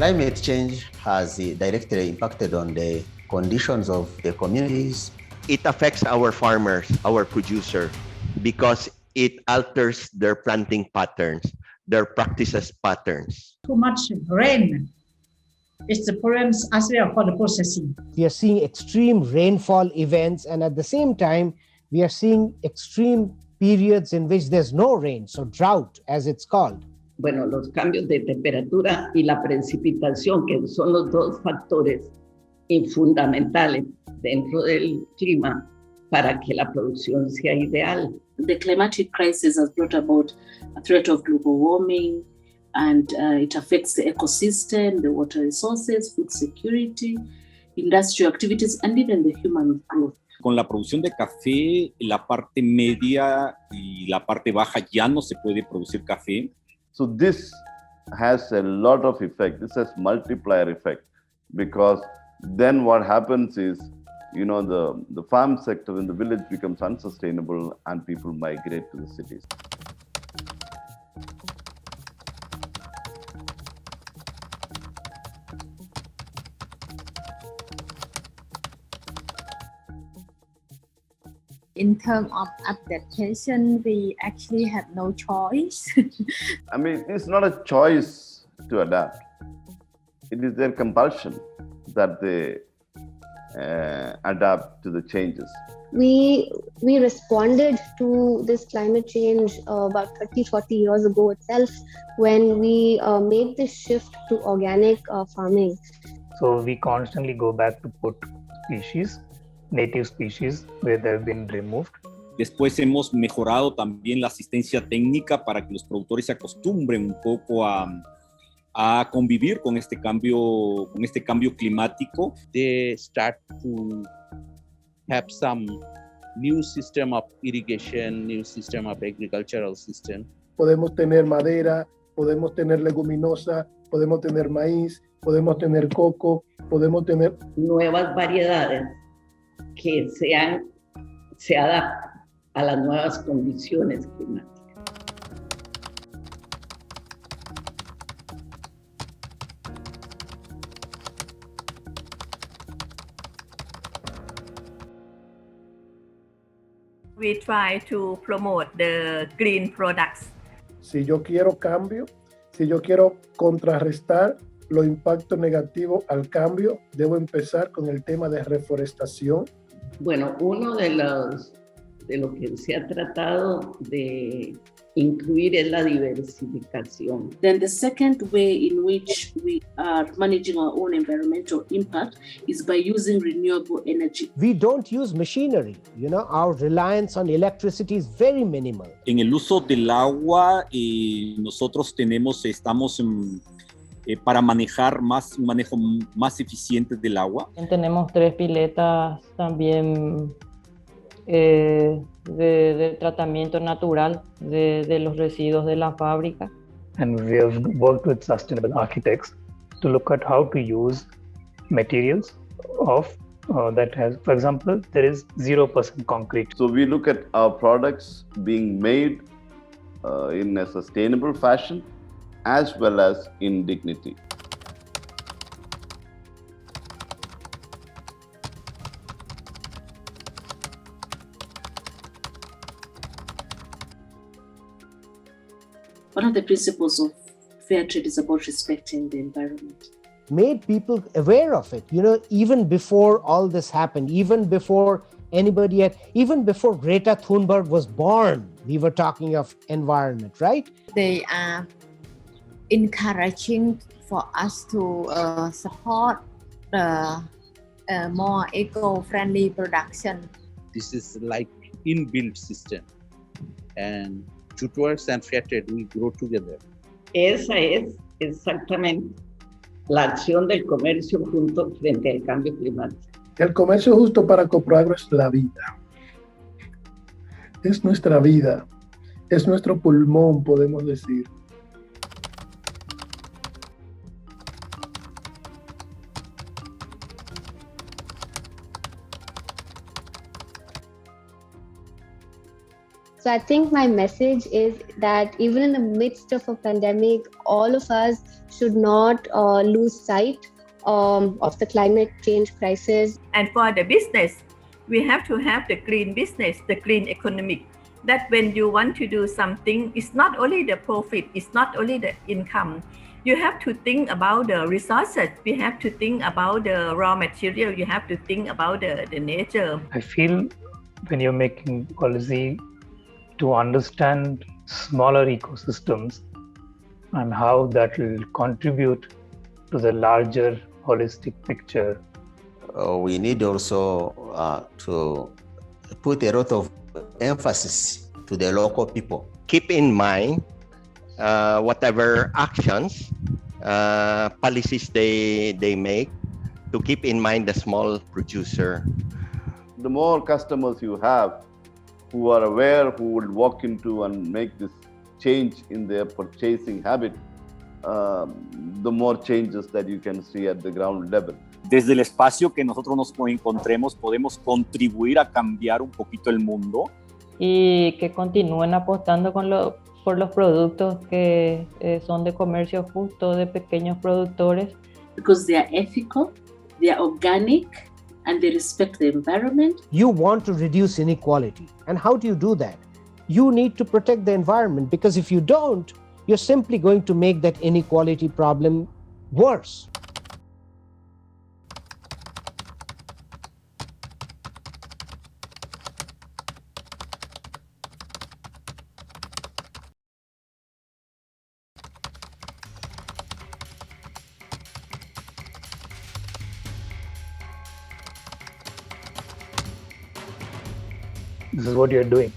Climate change has directly impacted on the conditions of the communities. It affects our farmers, our producer, because it alters their planting patterns, their practices patterns. Too much rain is the problems as well for the processing. We are seeing extreme rainfall events, and at the same time, we are seeing extreme periods in which there's no rain, so drought, as it's called. Bueno, los cambios de temperatura y la precipitación, que son los dos factores fundamentales dentro del clima para que la producción sea ideal. The climatic crisis has brought about a threat of global warming, and it affects the ecosystem, the water resources, food security, industrial activities, and even the human growth. Con la producción de café, la parte media y la parte baja ya no se puede producir café. So this has a lot of effect. This has multiplier effect, because then what happens is, you know, the farm sector in the village becomes unsustainable and people migrate to the cities. In terms of adaptation, we actually have no choice. I mean, it's not a choice to adapt. It is their compulsion that they adapt to the changes. We responded to this climate change about 30-40 years ago itself, when we made this shift to organic farming. So we constantly go back to put species, native species, where they've been removed. Después hemos mejorado también la asistencia técnica para que los productores se acostumbren un poco a convivir con este cambio climático. They start to have some new system of irrigation, new system of agricultural system. Podemos tener madera, podemos tener leguminosa, podemos tener maíz, podemos tener coco, podemos tener nuevas variedades que se adaptan a las nuevas condiciones climáticas. We try to promote the green products. Si yo quiero cambio, si yo quiero contrarrestar los impactos negativos al cambio, debo empezar con el tema de reforestación. Bueno, uno de lo que se ha tratado de incluir es la diversificación. Then the second way in which we are managing our own environmental impact is by using renewable energy. We don't use machinery. You know, our reliance on electricity is very minimal. En el uso del agua, nosotros estamos para manejar un manejo más eficiente del agua. Tenemos 3 piletas también de tratamiento natural de los residuos de la fábrica. And we have worked with sustainable architects to look at how to use materials that has, for example, there is 0% concrete. So we look at our products being made in a sustainable fashion, as well as in dignity. One of the principles of fair trade is about respecting the environment. Made people aware of it, you know, even before all this happened, even before even before Greta Thunberg was born, we were talking of environment, right? They are encouraging for us to support more eco-friendly production. This is like inbuilt system, and towards and fair trade we grow together. Esa es exactamente la acción del comercio justo frente al cambio climático. El comercio justo para Coproagro es la vida. Es nuestra vida. Es nuestro pulmón, podemos decir. So I think my message is that even in the midst of a pandemic, all of us should not lose sight of the climate change crisis. And for the business, we have to have the green business, the green economic. That when you want to do something, it's not only the profit, it's not only the income. You have to think about the resources. We have to think about the raw material. You have to think about the nature. I feel when you're making policy, to understand smaller ecosystems and how that will contribute to the larger holistic picture. We need also to put a lot of emphasis to the local people. Keep in mind whatever actions, policies they make, to keep in mind the small producer. The more customers you have who are aware, who will walk into and make this change in their purchasing habit, the more changes that you can see at the ground level. Desde el espacio que nosotros nos encontremos, podemos contribuir a cambiar un poquito el mundo. Y que continúen apostando por los productos que son de comercio justo, de pequeños productores. Because they are ethical, they are organic, and they respect the environment. You want to reduce inequality. And how do you do that? You need to protect the environment, because if you don't, you're simply going to make that inequality problem worse. This is what you're doing.